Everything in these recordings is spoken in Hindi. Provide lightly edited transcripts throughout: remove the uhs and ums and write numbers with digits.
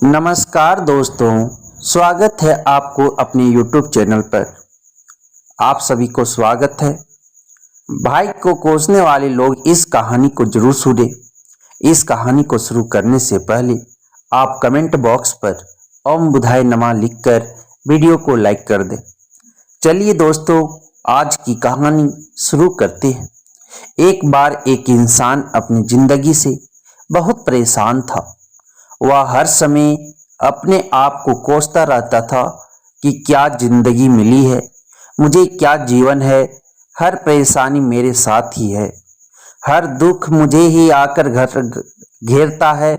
नमस्कार दोस्तों, स्वागत है आपको अपने YouTube चैनल पर। आप सभी को स्वागत है। भाई को कोसने वाले लोग इस कहानी को जरूर सुने। इस कहानी को शुरू करने से पहले आप कमेंट बॉक्स पर ओम बुधाय नमः लिखकर वीडियो को लाइक कर दें। चलिए दोस्तों, आज की कहानी शुरू करते हैं। एक बार एक इंसान अपनी जिंदगी से बहुत परेशान था। वह हर समय अपने आप को कोसता रहता था कि क्या जिंदगी मिली है, मुझे क्या जीवन है, हर परेशानी मेरे साथ ही है, हर दुख मुझे ही आकर घर घेरता है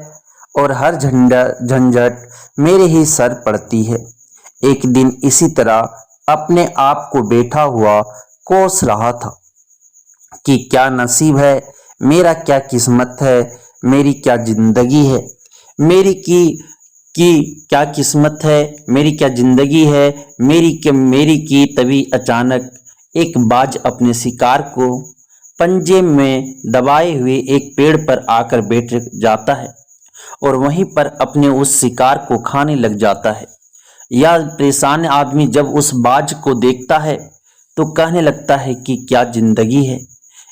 और हर झंझट मेरे ही सर पड़ती है। एक दिन इसी तरह अपने आप को बैठा हुआ कोस रहा था कि क्या नसीब है, मेरा क्या किस्मत है, मेरी क्या जिंदगी है, मेरी क्या किस्मत है, मेरी क्या जिंदगी है, मेरी की। तभी अचानक एक बाज अपने शिकार को पंजे में दबाए हुए एक पेड़ पर आकर बैठ जाता है और वहीं पर अपने उस शिकार को खाने लग जाता है। यह परेशान आदमी जब उस बाज को देखता है तो कहने लगता है कि क्या जिंदगी है,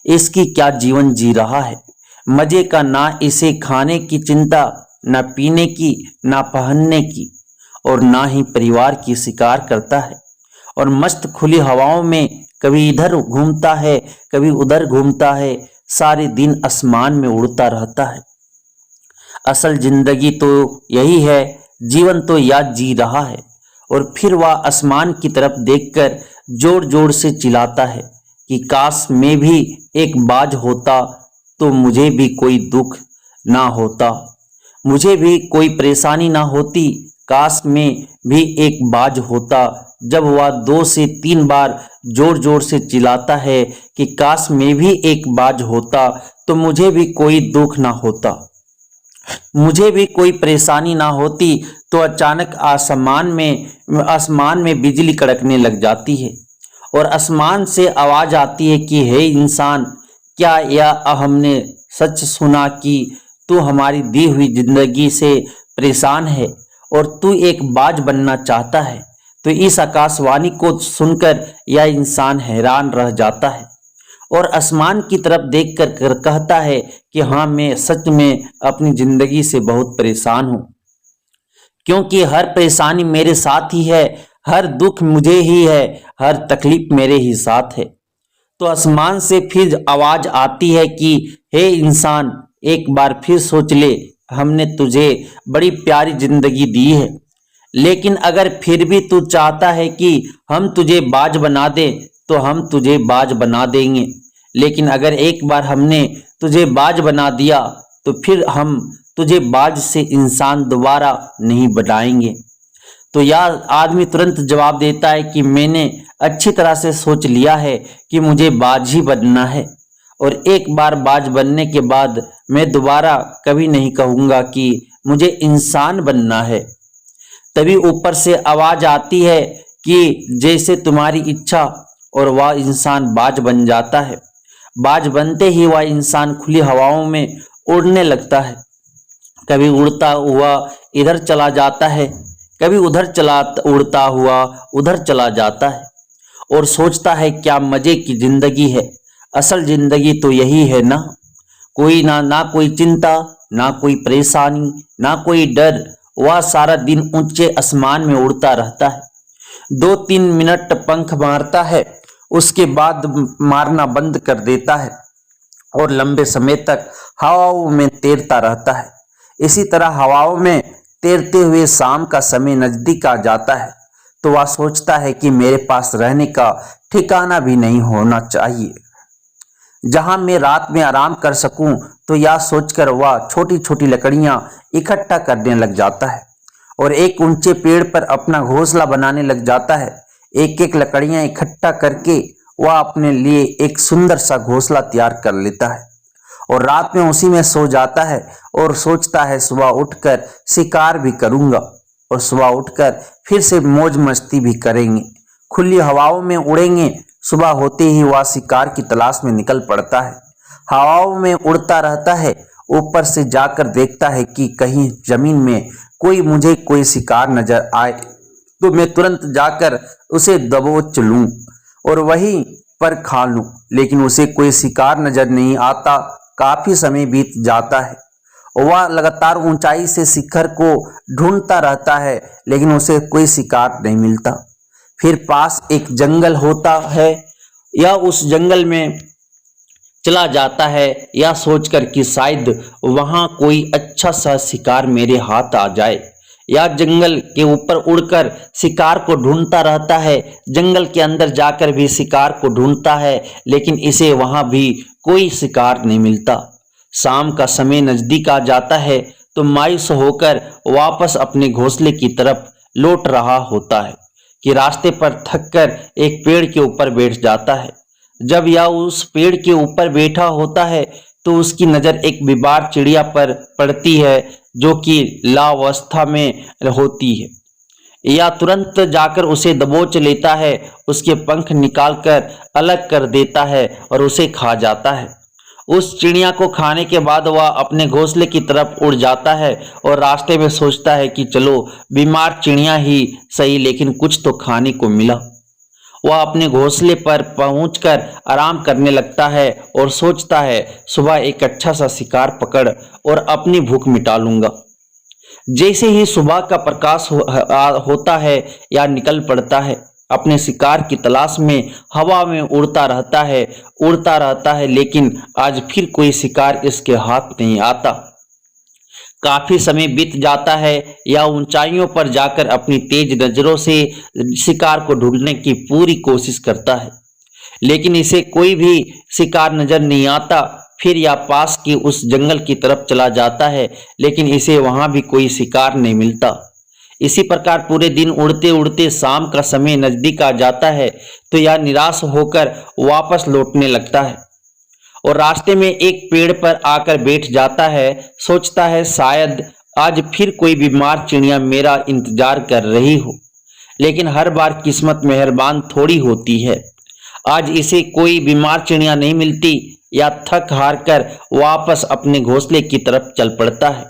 इसकी क्या जीवन जी रहा है। मजे का ना इसे खाने की चिंता, ना पीने की, ना पहनने की, और ना ही परिवार की शिकार करता है। और मस्त खुली हवाओं में कभी इधर घूमता है, कभी उधर घूमता है, सारे दिन आसमान में उड़ता रहता है। असल जिंदगी तो यही है, जीवन तो याद जी रहा है। और फिर वह आसमान की तरफ देखकर जोर जोर से चिल्लाता है कि काश मैं भी एक बाज होता तो मुझे भी कोई दुख ना होता, मुझे भी कोई परेशानी ना होती, काश मैं भी एक बाज होता। जब वह 2 से 3 बार जोर जोर से चिल्लाता है कि काश मैं भी एक बाज होता तो मुझे भी कोई दुख ना होता, मुझे भी कोई परेशानी ना होती, तो अचानक आसमान में बिजली कड़कने लग जाती है और आसमान से आवाज आती है कि हे इंसान, क्या यह हमने सच सुना कि तू हमारी दी हुई जिंदगी से परेशान है और तू एक बाज बनना चाहता है। तो इस आकाशवाणी को सुनकर यह इंसान हैरान रह जाता है और आसमान की तरफ देखकर कहता है कि हाँ, मैं सच में अपनी जिंदगी से बहुत परेशान हूँ, क्योंकि हर परेशानी मेरे साथ ही है, हर दुख मुझे ही है, हर तकलीफ मेरे ही साथ है। तो आसमान से फिर आवाज आती है कि हे इंसान, एक बार फिर सोच ले, हमने तुझे बड़ी प्यारी जिंदगी दी है, लेकिन अगर फिर भी तू चाहता है कि हम तुझे बाज बना दें तो हम तुझे बाज बना देंगे, लेकिन अगर एक बार हमने तुझे बाज बना दिया तो फिर हम तुझे बाज से इंसान दोबारा नहीं बनाएंगे। तो यह आदमी तुरंत जवाब देता है कि मैंने अच्छी तरह से सोच लिया है कि मुझे बाज ही बनना है, और एक बार बाज बनने के बाद मैं दोबारा कभी नहीं कहूँगा कि मुझे इंसान बनना है। तभी ऊपर से आवाज आती है कि जैसे तुम्हारी इच्छा, और वह इंसान बाज बन जाता है। बाज बनते ही वह इंसान खुली हवाओं में उड़ने लगता है। कभी उड़ता हुआ इधर चला जाता है, कभी उड़ता हुआ उधर चला जाता है और सोचता है क्या मजे की जिंदगी है, असल जिंदगी तो यही है ना। कोई ना कोई चिंता, ना कोई परेशानी, ना कोई डर। वह सारा दिन ऊंचे आसमान में उड़ता रहता है, 2-3 मिनट पंख मारता है, उसके बाद मारना बंद कर देता है और लंबे समय तक हवाओं में तैरता रहता है। इसी तरह हवाओं में तैरते हुए शाम का समय नजदीक आ जाता है तो वह सोचता है कि मेरे पास रहने का ठिकाना भी नहीं होना चाहिए जहां मैं रात में आराम कर सकूं। तो यह सोचकर वह छोटी छोटी लकड़ियां इकट्ठा करने लग जाता है और एक ऊंचे पेड़ पर अपना घोंसला बनाने लग जाता है। एक एक लकड़ियां इकट्ठा करके वह अपने लिए एक सुंदर सा घोंसला तैयार कर लेता है और रात में उसी में सो जाता है और सोचता है सुबह उठकर शिकार भी करूंगा और सुबह उठकर फिर से मौज मस्ती भी करेंगे, खुली हवाओं में उड़ेंगे। सुबह होते ही वह शिकार की तलाश में निकल पड़ता है, हवाओं में उड़ता रहता है ऊपर से जाकर देखता है कि कहीं जमीन में कोई शिकार नजर आए तो मैं तुरंत जाकर उसे दबोच लूं और वहीं पर खा लूं, लेकिन उसे कोई शिकार नजर नहीं आता। काफी समय बीत जाता है। वह लगातार ऊंचाई से शिखर को ढूंढता रहता है, लेकिन उसे कोई शिकार नहीं मिलता। फिर पास एक जंगल होता है, या उस जंगल में चला जाता है, या सोचकर कि शायद वहां कोई अच्छा सा शिकार मेरे हाथ आ जाए। या जंगल के ऊपर उड़कर शिकार को ढूंढता रहता है, जंगल के अंदर जाकर भी शिकार को ढूंढता है, लेकिन इसे वहां भी कोई शिकार नहीं मिलता। शाम का समय नजदीक आ जाता है तो मायूस होकर वापस अपने घोंसले की तरफ लौट रहा होता है कि रास्ते पर थककर एक पेड़ के ऊपर बैठ जाता है। जब यह उस पेड़ के ऊपर बैठा होता है तो उसकी नज़र एक बीमार चिड़िया पर पड़ती है जो कि लावस्था में होती है। यह तुरंत जाकर उसे दबोच लेता है, उसके पंख निकालकर अलग कर देता है और उसे खा जाता है। उस चिड़िया को खाने के बाद वह अपने घोंसले की तरफ उड़ जाता है और रास्ते में सोचता है कि चलो बीमार चिड़िया ही सही, लेकिन कुछ तो खाने को मिला। वह अपने घोंसले पर पहुंचकर आराम करने लगता है और सोचता है सुबह एक अच्छा सा शिकार पकड़ और अपनी भूख मिटा लूंगा। जैसे ही सुबह का प्रकाश होता है या निकल पड़ता है, अपने शिकार की तलाश में हवा में उड़ता रहता है, लेकिन आज फिर कोई शिकार इसके हाथ नहीं आता। काफी समय बीत जाता है, या ऊंचाइयों पर जाकर अपनी तेज नजरों से शिकार को ढूंढने की पूरी कोशिश करता है, लेकिन इसे कोई भी शिकार नजर नहीं आता। फिर यह पास के उस जंगल की तरफ चला जाता है, लेकिन इसे वहां भी कोई शिकार नहीं मिलता। इसी प्रकार पूरे दिन उड़ते उड़ते शाम का समय नजदीक आ जाता है तो यह निराश होकर वापस लौटने लगता है और रास्ते में एक पेड़ पर आकर बैठ जाता है। सोचता है शायद आज फिर कोई बीमार चिड़िया मेरा इंतजार कर रही हो, लेकिन हर बार किस्मत मेहरबान थोड़ी होती है। आज इसे कोई बीमार चिड़िया नहीं मिलती। या थक हार कर वापस अपने घोंसले की तरफ चल पड़ता है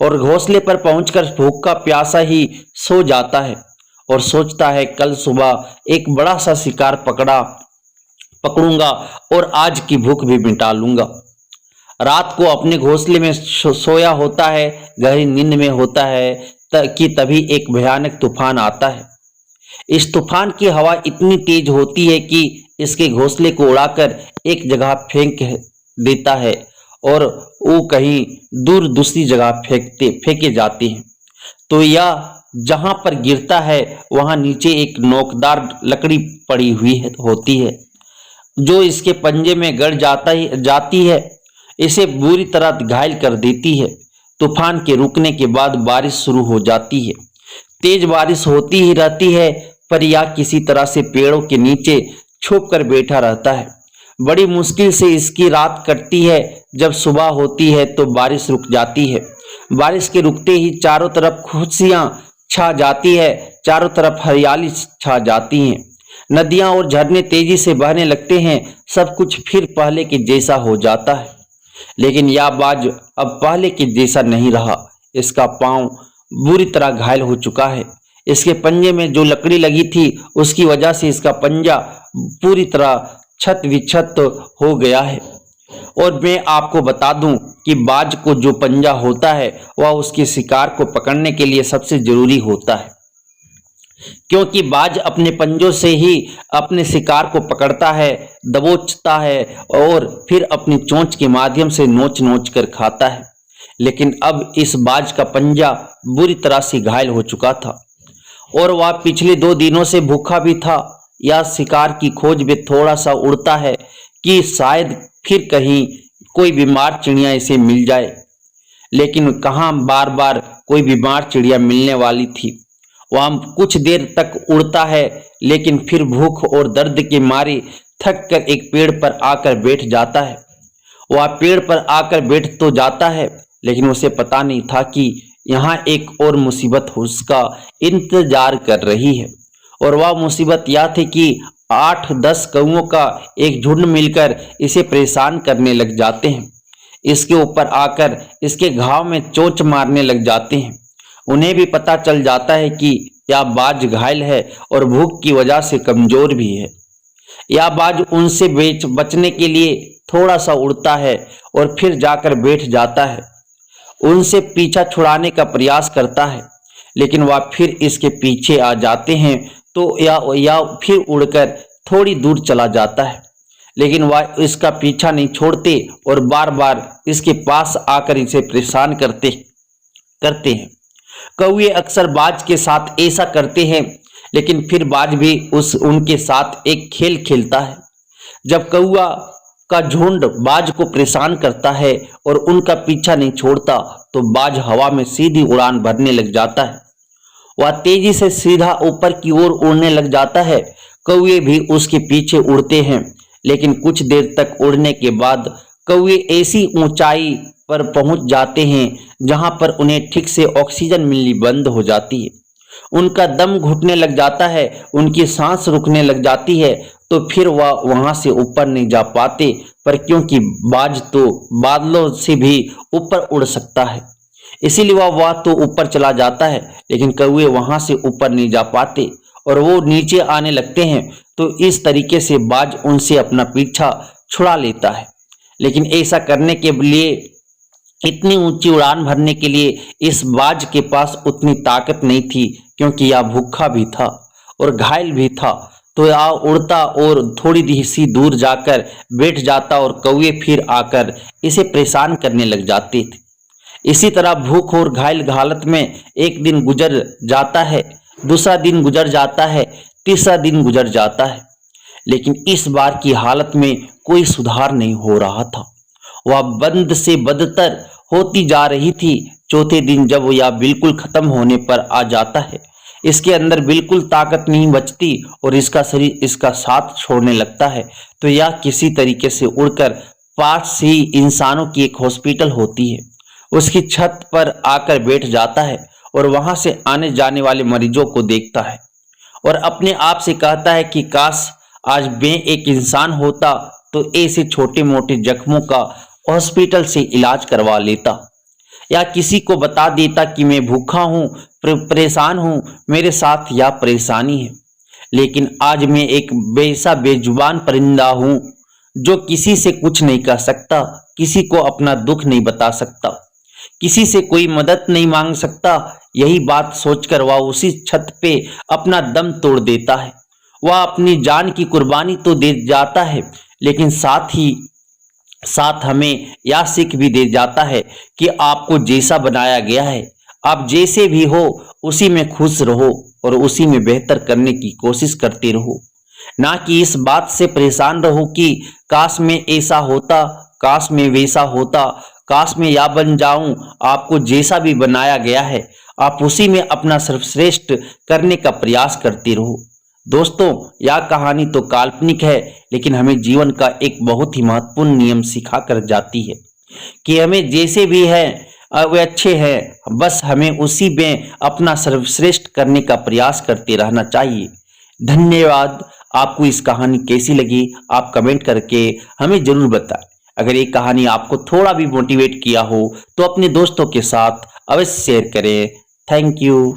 और घोंसले पर पहुंचकर भूखा प्यासा ही सो जाता है और सोचता है कल सुबह एक बड़ा सा शिकार पकड़ूंगा और आज की भूख भी मिटा लूंगा। रात को अपने घोंसले में सोया होता है, गहरी नींद में होता है कि तभी एक भयानक तूफान आता है। इस तूफान की हवा इतनी तेज होती है कि इसके घोंसले को उड़ाकर एक जगह फेंक देता है और वो कहीं दूर दूसरी जगह फेंके जाते हैं। तो यह जहां पर गिरता है वहां नीचे एक नोकदार लकड़ी पड़ी हुई होती है जो इसके पंजे में गड़ जाती है, इसे बुरी तरह घायल कर देती है। तूफान के रुकने के बाद बारिश शुरू हो जाती है। तेज बारिश होती ही रहती है, पर यह किसी तरह से पेड़ों के नीचे छुप कर बैठा रहता है। बड़ी मुश्किल से इसकी रात कटती है। जब सुबह होती है तो बारिश रुक जाती है। बारिश के रुकते ही चारों तरफ खुशियां छा जाती है, चारों तरफ हरियाली छा जाती है, नदियां और झरने तेजी से बहने लगते हैं। सब कुछ फिर पहले के जैसा हो जाता है, लेकिन यह बाज अब पहले के जैसा नहीं रहा। इसका पांव बुरी तरह घायल हो चुका है। इसके पंजे में जो लकड़ी लगी थी उसकी वजह से इसका पंजा पूरी तरह छत विक्षत हो गया है। और मैं आपको बता दूं कि बाज को जो पंजा होता है वह उसके शिकार को पकड़ने के लिए सबसे जरूरी होता है, क्योंकि बाज अपने पंजों से ही अपने शिकार को पकड़ता है, दबोचता है और फिर अपनी चोंच के माध्यम से नोच नोच कर खाता है। लेकिन अब इस बाज का पंजा बुरी तरह से घायल हो चुका था और वह पिछले 2 दिनों से भूखा भी था। या शिकार की खोज में थोड़ा सा उड़ता है कि शायद फिर कहीं कोई बीमार चिड़िया इसे मिल जाए, लेकिन कहाँ बार बार कोई बीमार चिड़िया मिलने वाली थी। वह कुछ देर तक उड़ता है, लेकिन फिर भूख और दर्द के मारे थक कर एक पेड़ पर आकर बैठ जाता है। वह पेड़ पर आकर बैठ तो जाता है, लेकिन उसे पता नहीं था कि यहाँ एक और मुसीबत उसका इंतजार कर रही है। और वह मुसीबत यह थी कि 8-10 कौओं का एक झुंड मिलकर इसे परेशान करने लग जाते हैं। इसके ऊपर आकर इसके घाव में चोंच मारने लग जाते हैं। उन्हें भी पता चल जाता है कि यह बाज घायल है और भूख की वजह से कमजोर भी है। यह बाज उनसे बचने के लिए थोड़ा सा उड़ता है और फिर जाकर बैठ जाता है। उनसे पीछा छुड़ाने का प्रयास करता है, लेकिन वह फिर इसके पीछे आ जाते हैं तो या फिर उड़कर थोड़ी दूर चला जाता है, लेकिन वह इसका पीछा नहीं छोड़ते और बार बार इसके पास आकर इसे परेशान करते हैं। कौवे अक्सर बाज के साथ ऐसा करते हैं, लेकिन फिर बाज भी उनके साथ एक खेल खेलता है। जब कौवा का झुंड बाज को परेशान करता है और उनका पीछा नहीं छोड़ता तो बाज हवा में सीधी उड़ान भरने लग जाता है। वह तेजी से सीधा ऊपर की ओर उड़ने लग जाता है। कौवे भी उसके पीछे उड़ते हैं, लेकिन कुछ देर तक उड़ने के बाद कौवे ऐसी ऊंचाई पर पहुंच जाते हैं जहां पर उन्हें ठीक से ऑक्सीजन मिलनी बंद हो जाती है। उनका दम घुटने लग जाता है, उनकी सांस रुकने लग जाती है, तो फिर वह वहां से ऊपर नहीं जा पाते। पर क्योंकि बाज तो बादलों से भी ऊपर उड़ सकता है, इसीलिए वह तो ऊपर चला जाता है, लेकिन कौवे वहां से ऊपर नहीं जा पाते और वो नीचे आने लगते हैं। तो इस तरीके से बाज उनसे अपना पीछा छुड़ा लेता है, लेकिन ऐसा करने के लिए, इतनी ऊंची उड़ान भरने के लिए इस बाज के पास उतनी ताकत नहीं थी, क्योंकि यह भूखा भी था और घायल भी था। तो यह उड़ता और थोड़ी सी दूर जाकर बैठ जाता और कौवे फिर आकर इसे परेशान करने लग जाते थे। इसी तरह भूख और घायल हालत में एक दिन गुजर जाता है, दूसरा दिन गुजर जाता है, तीसरा दिन गुजर जाता है, लेकिन इस बार की हालत में कोई सुधार नहीं हो रहा था। वह बद से बदतर होती जा रही थी। चौथे दिन जब यह बिल्कुल खत्म होने पर आ जाता है, इसके अंदर बिल्कुल ताकत नहीं बचती और इसका शरीर इसका साथ छोड़ने लगता है, तो यह किसी तरीके से उड़कर पास ही इंसानों की एक हॉस्पिटल होती है, उसकी छत पर आकर बैठ जाता है और वहां से आने जाने वाले मरीजों को देखता है और अपने आप से कहता है कि काश आज मैं एक इंसान होता तो ऐसे छोटे मोटे जख्मों का हॉस्पिटल से इलाज करवा लेता, या किसी को बता देता कि मैं भूखा हूँ, परेशान हूँ, मेरे साथ यह परेशानी है। लेकिन आज मैं एक वैसा बेजुबान परिंदा हूँ जो किसी से कुछ नहीं कह सकता, किसी को अपना दुख नहीं बता सकता, किसी से कोई मदद नहीं मांग सकता। यही बात सोचकर वह उसी छत पे अपना दम तोड़ देता है। वह अपनी जान की कुर्बानी तो दे जाता है, लेकिन साथ हमें यह सीख भी दे जाता है कि आपको जैसा बनाया गया है, आप जैसे भी हो उसी में खुश रहो और उसी में बेहतर करने की कोशिश करते रहो, ना कि इस बात से परेशान रहो कि काश मैं ऐसा होता, काश मैं वैसा होता, काश मैं या बन जाऊं। आपको जैसा भी बनाया गया है, आप उसी में अपना सर्वश्रेष्ठ करने का प्रयास करते रहो। दोस्तों, यह कहानी तो काल्पनिक है, लेकिन हमें जीवन का एक बहुत ही महत्वपूर्ण नियम सिखा कर जाती है कि हमें जैसे भी है वे अच्छे हैं, बस हमें उसी में अपना सर्वश्रेष्ठ करने का प्रयास करते रहना चाहिए। धन्यवाद। आपको इस कहानी कैसी लगी आप कमेंट करके हमें जरूर बताएं। अगर ये कहानी आपको थोड़ा भी मोटिवेट किया हो तो अपने दोस्तों के साथ अवश्य शेयर करें। Thank you.